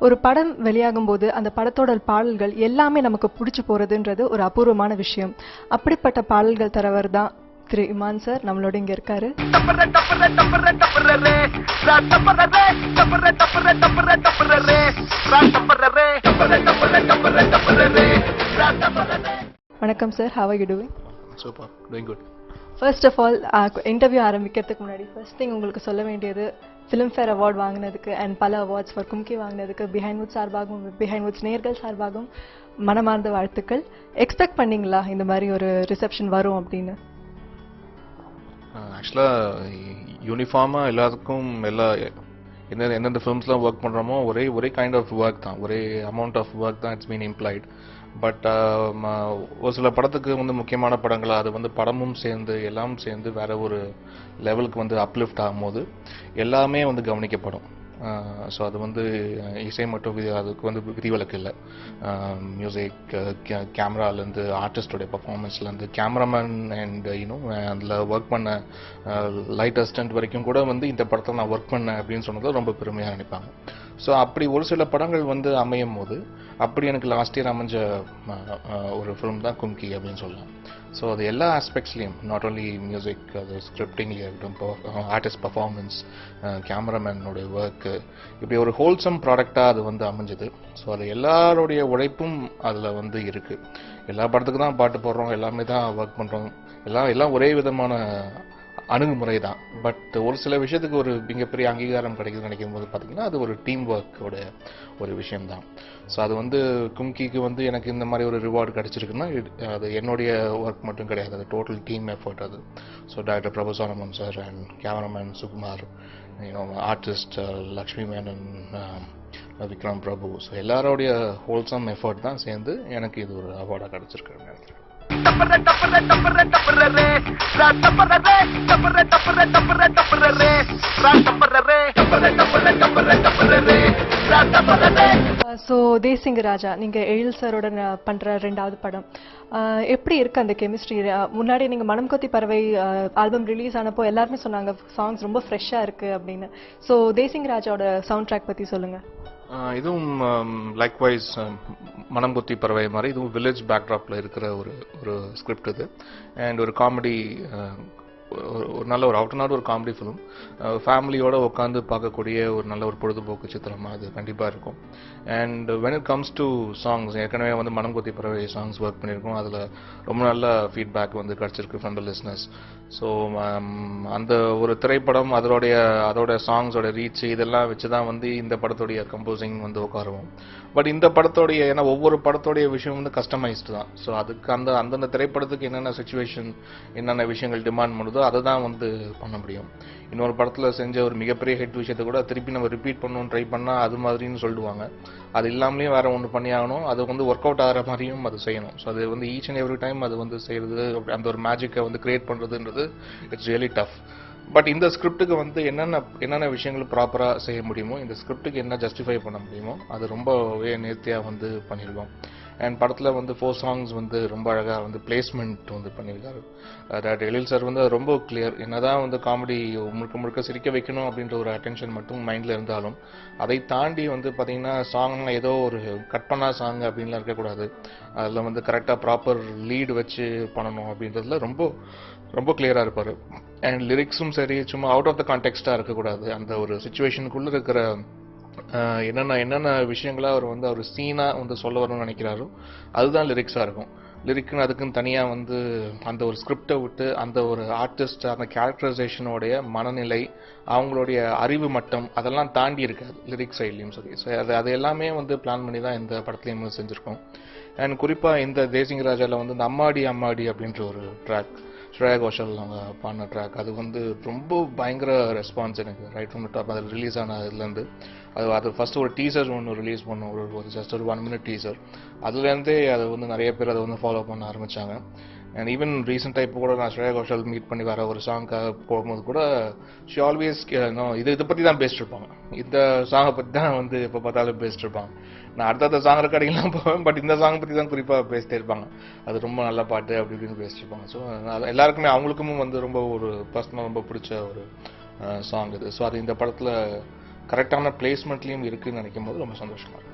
ஒரு படம் வெளியாகும்போது அந்த படத்தோட பாடல்கள் எல்லாமே நமக்கு பிடிச்சி போறதுன்றது ஒரு அபூர்வமான விஷயம். அப்படிப்பட்ட பாடல்கள் தரவர் தான் திரு இமான் சார் நம்மளோட இங்க இருக்காரு. வணக்கம் sir, how are you doing? Super, doing good. First of all interview ஆரம்பிக்கிறதுக்கு முன்னாடி ஃபர்ஸ்ட் திங் உங்களுக்கு சொல்ல வேண்டியது, ஃபிலிம்ஃபேர் அவார்ட் வாங்கினதுக்கு அண்ட் பல அவார்ட்ஸ் ஃபார் கும்கி வாங்கினதுக்கு பிஹைண்ட் வுட்ஸ் சார்பாகவும் பிஹைண்ட் வுட்ஸ் நேர்கள் சார்பாகவும் மனமார்ந்த வாழ்த்துக்கள். எக்ஸ்பெக்ட் பண்ணீங்களா இந்த மாதிரி ஒரு ரிசப்ஷன் வரும் அப்படின்னு? ஆக்சுவலாக யூனிஃபார்மாக எல்லாத்துக்கும் எந்தெந்த ஃபிலிம்ஸ்லாம் ஒர்க் பண்ணுறோமோ ஒரே கைண்ட் ஆஃப் ஒர்க் தான், ஒரே அமௌண்ட் ஆஃப் ஒர்க் தான் இட்ஸ் பீன் இம்ப்ளாய்ட். பட் ஒரு சில படத்துக்கு முக்கியமான படங்கள் அது படமும் சேர்ந்து எல்லாம் சேர்ந்து வேற ஒரு லெவலுக்கு அப்லிஃப்ட் ஆகும்போது எல்லாமே கவனிக்கப்படும். ஸோ அது இசை மட்டும் அதுக்கு விதிவிலக்கு இல்லை. மியூசிக், கேமராலேருந்து ஆர்டிஸ்டோடைய பர்ஃபார்மன்ஸ்லேருந்து கேமராமேன் அண்ட் அதில் ஒர்க் பண்ண லைட் அசிஸ்டன்ட் வரைக்கும் கூட இந்த படத்தில் நான் ஒர்க் பண்ணேன் அப்படின்னு சொன்னது ரொம்ப பெருமையாக நினைப்பாங்க. ஸோ அப்படி ஒரு சில படங்கள் அமையும் போது அப்படி எனக்கு லாஸ்ட் இயர் அமைஞ்ச ஒரு ஃபிலிம் தான் கும்கி அப்படின்னு சொல்லலாம். ஸோ அது எல்லா ஆஸ்பெக்ட்ஸ்லேயும், நாட் ஓன்லி மியூசிக், அது ஸ்கிரிப்டிங்லேயே இருக்கட்டும், ஆர்டிஸ்ட் பர்ஃபார்மன்ஸ், கேமராமேனோடைய ஒர்க்கு, இப்படி ஒரு ஹோல்சம் ப்ராடக்டாக அது அமைஞ்சது. ஸோ அது எல்லாருடைய உழைப்பும் அதில் இருக்குது. எல்லா படத்துக்கு தான் பாட்டு போடுறோம், எல்லாமே தான் ஒர்க் பண்ணுறோம், எல்லாம் ஒரே விதமான அணுகுமுறை தான். பட் ஒரு சில விஷயத்துக்கு ஒரு மிகப்பெரிய அங்கீகாரம் கிடைக்குதுன்னு நினைக்கும் போது பார்த்தீங்கன்னா அது ஒரு டீம் ஒர்க்கோட ஒரு விஷயம்தான். ஸோ அது கும்கிக்கு எனக்கு இந்த மாதிரி ஒரு ரிவார்டு கிடைச்சிருக்குன்னா அது என்னுடைய ஒர்க் மட்டும் கிடையாது, அது டோட்டல் டீம் எஃபர்ட் அது. So doctor Prabhu Solomon sir and cameraman Sukumar, artist Lakshmi Menon, Vikram Prabhu, so எல்லாரோடைய ஹோல்சம் எஃபர்ட் தான் சேர்ந்து எனக்கு இது ஒரு அவார்டாக கிடைச்சிருக்குன்னு நினைக்கிறேன். ஸோ தேசிங்க ராஜா, நீங்க எழில் சாரோட பண்ற 2வது படம், எப்படி இருக்கு அந்த கெமிஸ்ட்ரி? முன்னாடி நீங்க மனம் கொத்தி பறவை ஆல்பம் ரிலீஸ் ஆனப்போ எல்லாருமே சொன்னாங்க சாங்ஸ் ரொம்ப ஃப்ரெஷ்ஷா இருக்கு அப்படின்னு. ஸோ தேசிங்க ராஜாவோட சவுண்ட் ட்ராக் பத்தி சொல்லுங்க. இதுவும் லைக்வைஸ் மனம் கொத்தி பறவை மாதிரி இதுவும் வில்லேஜ் பேக்ட்ராப்பில் இருக்கிற ஒரு ஸ்கிரிப்ட் இது. அண்ட் ஒரு காமெடி, ஒரு நல்ல ஒரு அவுட் அண்ட் அவுட் ஒரு காமெடி ஃபிலிம், ஃபேமிலியோடு உட்காந்து பார்க்கக்கூடிய ஒரு நல்ல ஒரு பொழுதுபோக்கு சித்திரமாக அது கண்டிப்பாக இருக்கும். And when it comes to songs, ஏற்கனவே மனம் கொத்தி பறவை சாங்ஸ் ஒர்க் பண்ணியிருக்கோம், அதில் ரொம்ப நல்ல ஃபீட்பேக் கிடச்சிருக்கு ஃப்ரம் த லிஸ்னர்ஸ். ஸோ அந்த ஒரு திரைப்படம் அதோட சாங்ஸோட ரீச் இதெல்லாம் வச்சு தான் இந்த படத்துடைய கம்போசிங் உட்காருவோம். பட் இந்த படத்தோடைய, ஏன்னா ஒவ்வொரு படத்தோடைய விஷயம் கஸ்டமைஸ்டு தான். ஸோ அதுக்கு அந்தந்த திரைப்படத்துக்கு என்னென்ன சுச்சுவேஷன், என்னென்ன விஷயங்கள் டிமாண்ட் பண்ணுதோ அதை தான் பண்ண முடியும். இன்னொரு படத்தில் செஞ்ச ஒரு மிகப்பெரிய ஹிட் விஷயத்தை கூட திருப்பி நம்ம ரிப்பீட் பண்ணணும்னு ட்ரை பண்ணால் அது மாதிரின்னு சொல்லிடுவாங்க. அது இல்லாமலேயும் வேற ஒன்று பண்ணி ஆகணும், அது ஒர்க் அவுட் ஆகிற மாதிரியும் அது செய்யணும். ஸோ அது ஈச் அண்ட் எவ்ரி டைம் அது செய்யறது, அந்த ஒரு மேஜிக்கை கிரியேட் பண்ணுறதுன்றது இட்ஸ் ரியலி டஃப். பட் இந்த ஸ்கிரிப்டுக்கு என்னென்ன விஷயங்கள் ப்ராப்பராக செய்ய முடியுமோ, இந்த ஸ்கிரிப்டுக்கு என்ன ஜஸ்டிஃபை பண்ண முடியுமோ அது ரொம்பவே நேர்த்தியாக பண்ணியிருக்கோம். அண்ட் படத்தில் 4 சாங்ஸ் ரொம்ப அழகாக பிளேஸ்மெண்ட் பண்ணியிருக்காரு. அதாவது எழில் சார் ரொம்ப கிளியர், என்னதான் காமெடி முழுக்க முழுக்க சிரிக்க வைக்கணும் அப்படின்ற ஒரு அட்டென்ஷன் மட்டும் மைண்டில் இருந்தாலும் அதை தாண்டி பார்த்தீங்கன்னா சாங் ஏதோ ஒரு கட் பண்ணா சாங் அப்படின்லாம் இருக்கக்கூடாது. அதில் கரெக்டாக ப்ராப்பர் லீடு வச்சு பண்ணணும் அப்படின்றதுல ரொம்ப ரொம்ப கிளியராக இருப்பார். அண்ட் லிரிக்ஸும் சரி, சும்மா அவுட் ஆஃப் த கான்டெக்ஸ்டாக இருக்கக்கூடாது. அந்த ஒரு சுச்சுவேஷனுக்குள்ளே இருக்கிற என்னென்ன விஷயங்களா அவர் சீனா சொல்ல வரணும்னு நினைக்கிறாரோ அதுதான் லிரிக்ஸாக இருக்கும். லிரிக்னு அதுக்குன்னு தனியாக அந்த ஒரு ஸ்கிரிப்டை விட்டு அந்த ஒரு ஆர்டிஸ்ட், அந்த கேரக்டரைசேஷனோடைய மனநிலை, அவங்களுடைய அறிவு மட்டம் அதெல்லாம் தாண்டி இருக்காது லிரிக்ஸ் சைட்லையும் சரி. ஸோ அது எல்லாமே பிளான் பண்ணி தான் இந்த படத்துலையும் செஞ்சுருக்கோம். அண்ட் குறிப்பாக இந்த தேசிங்க ராஜாவில் இந்த அம்மாடி அம்மாடி அப்படின்ற ஒரு ட்ராக், ஸ்ரேயா கோஷல் அவங்க பாடின ட்ராக், அது ரொம்ப பயங்கர ரெஸ்பான்ஸ் எனக்கு ரைட் ஃப்ரம் த டாப். அது ரிலீஸ் ஆன இதுலேருந்து அது ஃபஸ்ட்டு ஒரு டீசர் ஒன்று ரிலீஸ் பண்ணோம், ஒரு ஜஸ்ட் ஒரு 1 minute டீசர். அதுலேருந்தே அது நிறைய பேர் அதை ஃபாலோ பண்ண ஆரம்பித்தாங்க. அண்ட் ஈவன் ரீசெண்டாக இப்போ கூட நான் ஸ்ரேயா கோஷல் மீட் பண்ணி வர ஒரு சாங்காக போகும்போது கூட ஷி ஆல்வேஸ் இதை பற்றி தான் பேசிட்டு இருப்பாங்க, இந்த சாங்கை பற்றி தான் எப்போ பார்த்தாலும் பேசிட்டு இருப்பாங்க. நான் அடுத்த சாங் ரெக்கார்டிங்லாம் போவேன், பட் இந்த சாங் பற்றி தான் குறிப்பாக பேசிட்டே இருப்பாங்க. அது ரொம்ப நல்ல பாட்டு அப்படி இப்படின்னு பேசிட்டு இருப்பாங்க. ஸோ எல்லாருக்குமே அவங்களுக்கும் ரொம்ப ஒரு பர்சனலாக ரொம்ப பிடிச்ச ஒரு சாங் இது. ஸோ அது இந்த படத்தில் கரெக்டான பிளேஸ்மெண்ட்லேயும் இருக்குன்னு நினைக்கும் போது ரொம்ப சந்தோஷமா இருக்கு.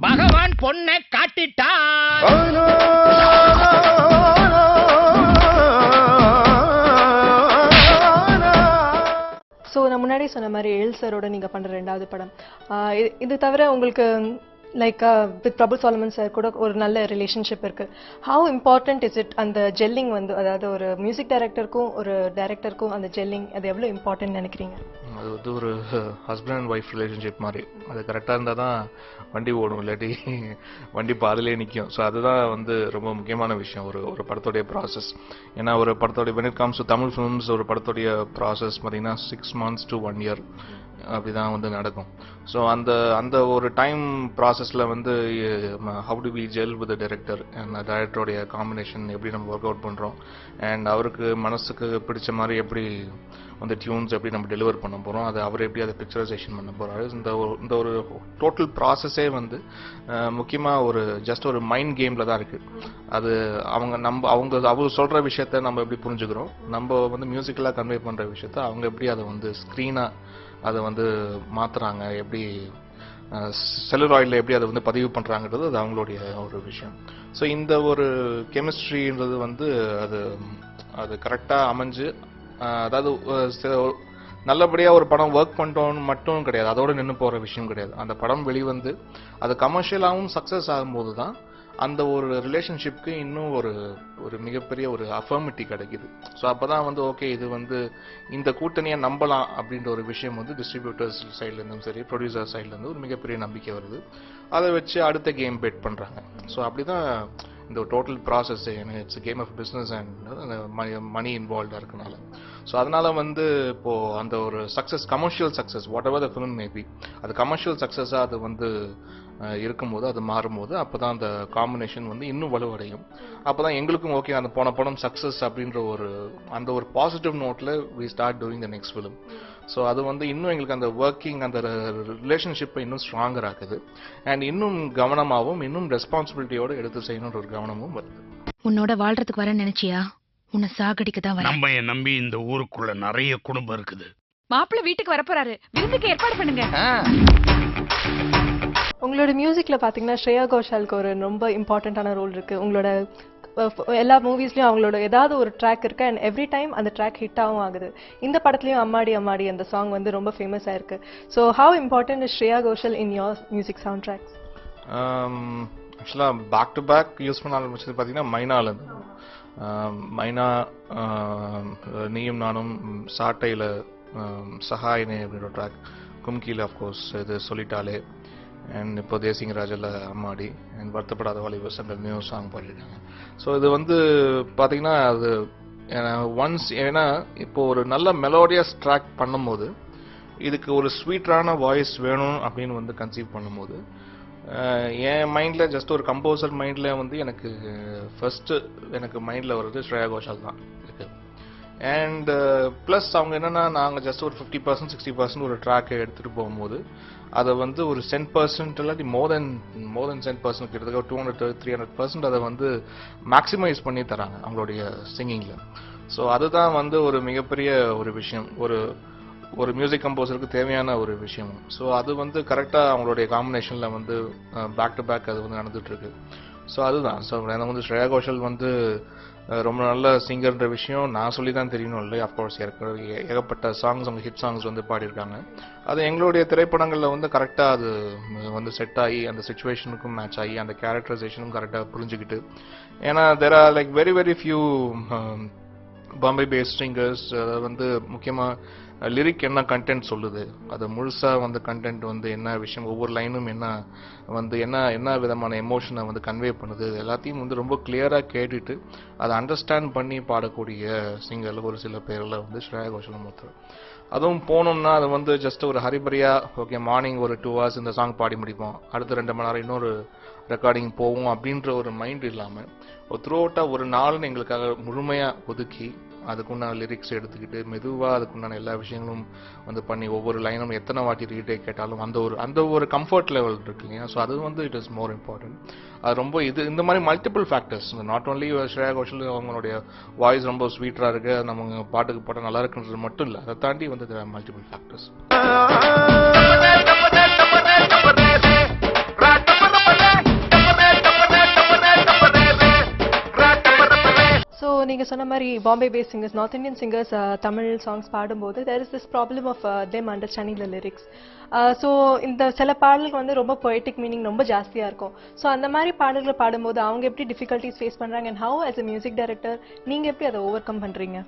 பகவான் பொண்ணை காட்டிட்டான். ஸோ நான் முன்னாடி சொன்ன மாதிரி எழில் சாரோட நீங்கள் பண்ணுற 2வது படம், இது தவிர உங்களுக்கு like with Prabhu Solomon sir கூட ஒரு நல்ல ரிலேஷன்ஷிப் இருக்குது. ஹவு இம்பார்ட்டன்ட் இஸ் இட் அந்த ஜெல்லிங் வந்து, அதாவது ஒரு மியூசிக் டைரக்டருக்கும் ஒரு டைரக்டருக்கும் அந்த ஜெல்லிங் அது எவ்வளோ இம்பார்ட்டன்ட் நினைக்கிறீங்க? அது வந்து ஒரு ஹஸ்பண்ட் அண்ட் ஒய்ஃப் ரிலேஷன்ஷிப் மாதிரி. அது கரெக்டாக இருந்தால் தான் வண்டி ஓடும், இல்லாட்டி வண்டி பாதிலே நிற்கும். ஸோ அதுதான் வந்து ரொம்ப முக்கியமான விஷயம் ஒரு படத்தோடைய ப்ராசஸ். ஏன்னா ஒரு படத்தோடைய when it comes to Tamil films ஒரு படத்தோடைய ப்ராசஸ் பார்த்தீங்கன்னா 6 months to 1 year அப்படி தான் வந்து நடக்கும். ஸோ அந்த ஒரு டைம் ப்ராசஸில் வந்து how do we gel with director and டைரக்டருடைய காம்பினேஷன் எப்படி நம்ம ஒர்க் அவுட் பண்ணுறோம், அண்ட் அவருக்கு மனசுக்கு பிடிச்ச மாதிரி எப்படி அந்த டியூன்ஸ் எப்படி நம்ம டெலிவர் பண்ண போகிறோம், அது அவர் எப்படி அதை பிக்சரைசேஷன் பண்ண போகிறாரு. இந்த ஒரு டோட்டல் ப்ராசஸே வந்து முக்கியமாக ஒரு ஜஸ்ட் ஒரு மைண்ட் கேமில் தான் இருக்குது. அது அவங்க சொல்கிற விஷயத்த நம்ம எப்படி புரிஞ்சுக்கிறோம், நம்ம வந்து மியூசிக்கலாக கன்வே பண்ணுற விஷயத்த அவங்க எப்படி அதை வந்து ஸ்க்ரீனாக அதை வந்து மாற்றுறாங்க, எப்படி செல்லுலாய்டில் எப்படி அதை வந்து பதிவு பண்ணுறாங்கிறது அது அவங்களுடைய ஒரு விஷயம். ஸோ இந்த ஒரு கெமிஸ்ட்ரின்றது வந்து அது கரெக்டாக அமைஞ்சு, அதாவது நல்லபடியாக ஒரு படம் ஒர்க் பண்ணிட்டோன்னு மட்டும் கிடையாது, அதோடு நின்று போகிற விஷயம் கிடையாது. அந்த படம் வெளிவந்து அது கமர்ஷியலாகவும் சக்ஸஸ் ஆகும்போது தான் அந்த ஒரு ரிலேஷன்ஷிப்க்கு இன்னும் ஒரு மிகப்பெரிய ஒரு அஃபர்மிட்டி கிடைக்குது. ஸோ அப்போ தான் வந்து ஓகே இது வந்து இந்த கூட்டணியை நம்பலாம் அப்படின்ற ஒரு விஷயம் வந்து டிஸ்ட்ரிபியூட்டர்ஸ் சைட்லேருந்தும் சரி ப்ரொடியூசர் சைட்லேருந்து ஒரு மிகப்பெரிய நம்பிக்கை வருது. அதை வச்சு அடுத்த கேம் பெட் பண்ணுறாங்க. ஸோ அப்படி தான் இந்த total process. It's game of business and money இன்வால்வ்டாக இருக்கனால. ஸோ அதனால் வந்து இப்போது அந்த ஒரு success, commercial success, whatever the film maybe, அது கமர்ஷியல் சக்ஸஸாக அது வந்து இருக்கும்போது, அது மாறும்போது அப்போ தான் அந்த காம்பினேஷன் வந்து இன்னும் வலுவடையும். அப்போ தான் எங்களுக்கும் ஓகே அந்த போன படம் சக்ஸஸ் அப்படின்ற அந்த ஒரு பாசிட்டிவ் நோட்டில் we start doing the next film. So அது வந்து இன்னும் எங்களுக்கு அந்த ஒர்க்கிங் அந்த ரிலேஷன்ஷிப்பை இன்னும் ஸ்ட்ராங்கர் ஆகுது. அண்ட் இன்னும் கவனமாகவும் இன்னும் ரெஸ்பான்சிபிலிட்டியோடு எடுத்து செய்யணுன்ற ஒரு கவனமும் வருது. உன்னோட வாழ்றதுக்கு வர நினைச்சியா? உன்னை சாகடிக்க தான் வர. நம்ம நம்பி இந்த ஊருக்குள்ள நிறைய குடும்பம் இருக்குது. மாப்பிள்ளை வீட்டுக்கு வரப்போறாரு, விருந்துக்கு ஏற்பாடு பண்ணுங்க. உங்களோட மியூசிக்கில் பார்த்தீங்கன்னா ஸ்ரேயா கோஷாலுக்கு ஒரு ரொம்ப இம்பார்ட்டண்ட்டான ரோல் இருக்குது. உங்களோட எல்லா மூவிஸ்லையும் அவங்களோட ஏதாவது ஒரு ட்ராக் இருக்குது அண்ட் எவ்ரி டைம் அந்த ட்ராக் ஹிட்டாகவும் ஆகுது. இந்த படத்துலையும் அம்மாடி அம்மாடி அந்த சாங் வந்து ரொம்ப ஃபேமஸ் ஆயிருக்கு. So how important is Shreya Ghoshal in your music sound tracks? ஆக்சுவலாக பேக் டு பேக் யூஸ் பண்ண ஆரம்பிச்சது பார்த்தீங்கன்னா மைனாலேருந்து. மைனா, நீயும் நானும், சாட்டையில் சஹாயினே அப்படின்ற ட்ராக், கும்கியில் அஃப்கோர்ஸ் இது சொல்லிட்டாலே, அண்ட் இப்போ தேசிங்கராஜில் அம்மாடி, அண்ட் வருத்தப்படாத வாலிபர் சங்கர் நியூ சாங் பாடிருக்காங்க. ஸோ இது வந்து பார்த்தீங்கன்னா அது ஒன்ஸ், ஏன்னா இப்போ ஒரு நல்ல மெலோடியஸ் ட்ராக் பண்ணும்போது இதுக்கு ஒரு ஸ்வீட்டான வாய்ஸ் வேணும் அப்படின்னு வந்து கன்சீவ் பண்ணும்போது என் மைண்டில் ஜஸ்ட் ஒரு கம்போசர் மைண்டில் வந்து எனக்கு ஃபர்ஸ்ட்டு எனக்கு மைண்டில் வர்றது ஸ்ரேயா கோஷால் தான் இருக்குது. அண்ட் ப்ளஸ் அவங்க என்னென்னா நாங்கள் ஜஸ்ட் ஒரு 50% 60% ஒரு ட்ராக்கை எடுத்துகிட்டு போகும்போது அதை வந்து ஒரு 10% இல்லாட்டி மோர் தென் 10% கிட்டத்தட்ட 200-300% அதை வந்து மேக்ஸிமைஸ் பண்ணி தராங்க அவங்களுடைய சிங்கிங்கில். ஸோ அதுதான் வந்து ஒரு மிகப்பெரிய ஒரு விஷயம், ஒரு மியூசிக் கம்போசருக்கு தேவையான ஒரு விஷயம். ஸோ அது வந்து கரெக்டாக அவங்களுடைய காம்பினேஷனில் வந்து பேக் டு பேக் அது வந்து நடந்துகிட்ருக்கு. ஸோ அதுதான். ஸோ எனக்கு வந்து ஸ்ரேயா கோஷல் வந்து ரொம்ப நல்ல சிங்கர்ன்ற விஷயம் நான் சொல்லி தான் தெரியணும் இல்லை. அஃப்கோர்ஸ் ஏகப்பட்ட சாங்ஸ், அவங்க ஹிட் சாங்ஸ் வந்து பாடியிருக்காங்க. அது எங்களுடைய திரைப்படங்களில் வந்து கரெக்டாக அது வந்து செட் ஆகி அந்த சிச்சுவேஷனுக்கும் மேட்ச் ஆகி அந்த கேரக்டரைசேஷனும் கரெக்டாக புரிஞ்சுக்கிட்டு, ஏன்னா there are like very very few Bombay based singers. அதை வந்து முக்கியமாக லிரிக் என்ன கண்டென்ட் சொல்லுது, அது முழுசாக வந்து கண்டென்ட் வந்து என்ன விஷயம், ஒவ்வொரு லைனும் என்ன வந்து என்ன விதமான எமோஷனை வந்து கன்வே பண்ணுது, எல்லாத்தையும் வந்து ரொம்ப கிளியராக கேட்டுட்டு அதை அண்டர்ஸ்டாண்ட் பண்ணி பாடக்கூடிய சிங்கரில் ஒரு சில பேரில் வந்து ஸ்ரேயா கோஷலும் ஒருத்தர். அதுவும் போனோம்னா அது வந்து ஜஸ்ட் ஒரு ஹரிபரியாக ஓகே மார்னிங் ஒரு 2 hours இந்த சாங் பாடி முடிப்போம், அடுத்த 2 மணி நேரம் இன்னொரு ரெக்கார்டிங் போவோம் அப்படின்ற ஒரு மைண்ட் இல்லாமல் ஒரு த்ரூ அவுட்டாக ஒரு நாள்னு எங்களுக்காக முழுமையாக ஒதுக்கி அதுக்குண்டான லிரிக்ஸ் எடுத்துக்கிட்டு மெதுவாக அதுக்குண்டான எல்லா விஷயங்களும் வந்து பண்ணி ஒவ்வொரு லைனும் எத்தனை வாட்டி ரீடேக் கேட்டாலும் அந்த ஒரு கம்ஃபர்ட் லெவல் இருக்கு இல்லையா. ஸோ அது வந்து இட் இஸ் மோர் இம்பார்ட்டன்ட். அது ரொம்ப இந்த மாதிரி multiple factors, not only Shreya Ghoshal அவங்களுடைய வாய்ஸ் ரொம்ப ஸ்வீட்டராக இருக்கு, நம்ம பாட்டுக்கு பாட்ட நல்லா இருக்குன்றது மட்டும் இல்லை, அதை தாண்டி வந்து மல்டிபிள் ஃபேக்டர்ஸ். ஸோ நீங்கள் சொன்ன மாதிரி Bombay base singers, north Indian singers Tamil songs பாடும்போது there is this problem of them understanding the lyrics. So இந்த சில பாடல்கள் வந்து ரொம்ப பொய்டிக் மீனிங் ரொம்ப ஜாஸ்தியாக இருக்கும். ஸோ அந்த மாதிரி பாடல்களை பாடும்போது அவங்க எப்படி டிஃபிகல்ட்டிஸ் ஃபேஸ் பண்ணுறாங்க and how as a music director நீங்கள் எப்படி அதை ஓவர் கம் பண்ணுறீங்க?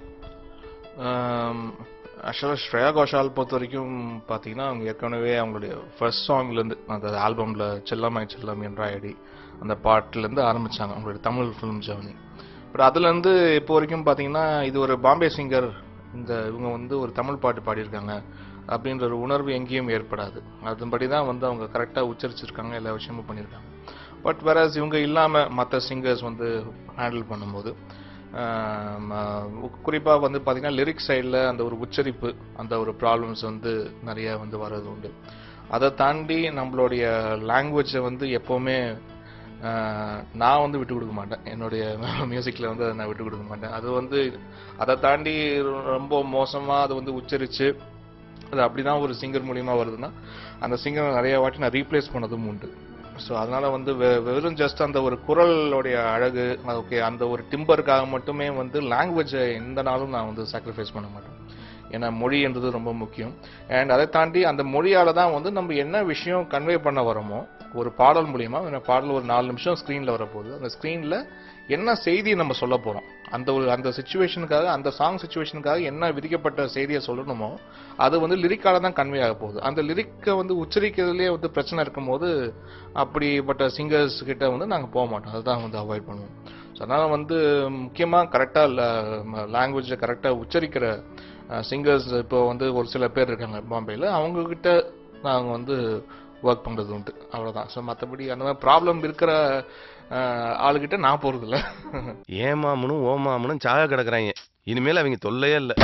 ஆக்சுவலாக ஸ்ரேயா கோஷால் பொறுத்த வரைக்கும் பார்த்தீங்கன்னா அவங்க ஏற்கனவே அவங்களுடைய ஃபர்ஸ்ட் சாங்லேருந்து அந்த ஆல்பமில் செல்லமாய் செல்லம் என்றாயடி அந்த பாட்டிலேருந்து ஆரம்பித்தாங்க அவங்களுடைய தமிழ் ஃபிலிம் ஜர்னி. பட் அதுலேருந்து இப்போ வரைக்கும் பார்த்தீங்கன்னா இது ஒரு பாம்பே சிங்கர், இவங்க வந்து ஒரு தமிழ் பாட்டு பாடியிருக்காங்க அப்படின்ற ஒரு உணர்வு எங்கேயும் ஏற்படாது. அதன்படி தான் வந்து அவங்க கரெக்டாக உச்சரிச்சிருக்காங்க, எல்லா விஷயமும் பண்ணியிருக்காங்க. பட் வேறஸ் இவங்க இல்லாமல் மற்ற சிங்கர்ஸ் வந்து ஹேண்டில் பண்ணும்போது குறிப்பாக வந்து பார்த்தீங்கன்னா லிரிக்ஸ் சைடில் அந்த ஒரு உச்சரிப்பு, அந்த ஒரு ப்ராப்ளம்ஸ் வந்து நிறைய வந்து வர்றது உண்டு. அதை தாண்டி நம்மளுடைய லாங்குவேஜை வந்து எப்போவுமே நான் வந்து விட்டு கொடுக்க மாட்டேன், என்னுடைய மியூசிக்கில் வந்து அதை நான் விட்டு கொடுக்க மாட்டேன். அது வந்து அதை தாண்டி ரொம்ப மோசமாக அதை வந்து உச்சரித்து அது அப்படி தான் ஒரு சிங்கர் மூலியமாக வருதுன்னா அந்த சிங்கரை நிறைய வாட்டி நான் ரீப்ளேஸ் பண்ணதும் உண்டு. ஸோ அதனால் வந்து வெறும் ஜஸ்ட் அந்த ஒரு குரலோடைய அழகு, ஓகே, அந்த ஒரு டிம்பருக்காக மட்டுமே வந்து லாங்குவேஜை எந்த நாளும் நான் வந்து சாக்ரிஃபைஸ் பண்ண மாட்டேன். ஏன்னா மொழி என்றது ரொம்ப முக்கியம். அண்ட் அதை தாண்டி அந்த மொழியால் தான் வந்து நம்ம என்ன விஷயம் கன்வே பண்ண வரோமோ ஒரு பாடல் மூலியமா, பாடல் ஒரு 4 நிமிஷம் ஸ்க்ரீனில் வரப்போகுது, அந்த ஸ்க்ரீனில் என்ன செய்தி நம்ம சொல்ல போகிறோம், அந்த சிச்சுவேஷனுக்காக, அந்த சாங் சிச்சுவேஷனுக்காக என்ன விதிக்கப்பட்ட செய்தியை சொல்லணுமோ அது வந்து லிரிக்கால தான் கன்வே ஆக போகுது. அந்த லிரிக்கை வந்து உச்சரிக்கிறதுலேயே வந்து பிரச்சனை இருக்கும்போது அப்படிப்பட்ட சிங்கர்ஸ் கிட்ட வந்து நாங்கள் போக மாட்டோம், அதுதான் வந்து அவாய்ட் பண்ணுவோம். ஸோ அதனால் வந்து முக்கியமாக கரெக்டாக லாங்குவேஜை கரெக்டாக உச்சரிக்கிற சிங்கர்ஸ் இப்போ வந்து ஒரு சில பேர் இருக்காங்க பாம்பேயில், அவங்கக்கிட்ட நாங்கள் வந்து ஒர்க் பண்ணுறது உண்டு, அவ்வளோதான். ஸோ மற்றபடி அந்த மாதிரி ப்ராப்ளம் இருக்கிற ஆளுகிட்ட நான் போகிறதில்ல. ஏமாமனும் ஓமாமனும் சாக கிடக்குறாங்க, இனிமேல் அவங்க தொல்லையே இல்லை.